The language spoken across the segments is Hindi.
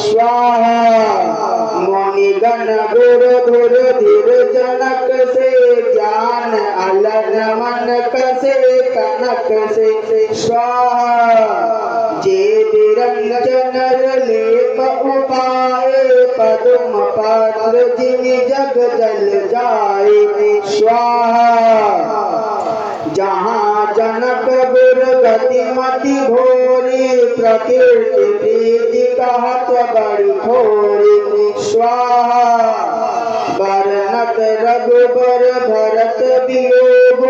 स्वाहा मुनिगण गुर धुर धीर जनक से ज्ञान अलग मनक से कनक से स्वाहा जे निरंजन लेप उपाए पद्म पात्र जिमि जग जल जाए स्वाहा जहाँ जनक गुर गति मति घोरी प्रकृति प्रीति कहत बड़ी थोरी स्वाहा बरनत रघुबर भरत वियोग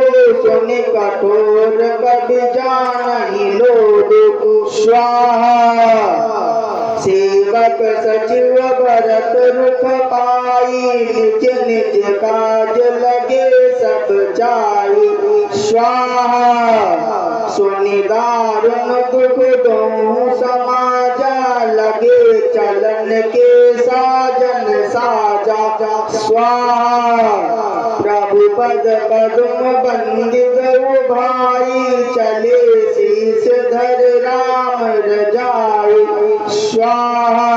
सुनि कठोर कवि जानहि लोग स्वाहा सेवक सचिव भरत रुख पाई निज निज काज लगे सब जाई स्वाहा सुनि दारुण दुख दोहु समाजा लगे चलन के साजन साजा स्वाहा प्रभु पद पद्म बंदित भाई चले शीस धर राम रजाई स्वाहा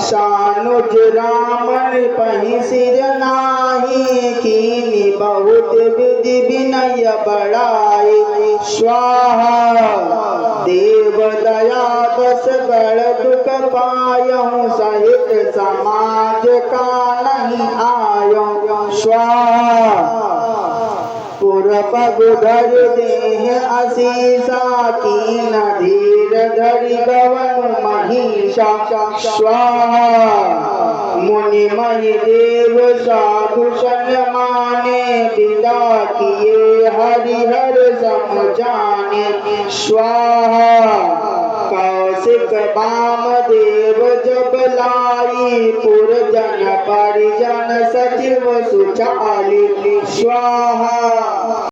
सानुज रामन पहि सिर नाही कीनि बहुत विधि विनय बड़ाई स्वाहा देव दया दस बड़ दुख पायहु सहित समाज का नहीं आयो स्वाहा पुरपग धर देह असीसा कीन धीर धरि गवन महिषा स्वाहा मुनि महि देव साधु सन माने विदा किए हरिहर सम जाने स्वाहा कौशिक वाम देव जब लाई पुर जन परिजन सचिव सुचाली स्वाहा।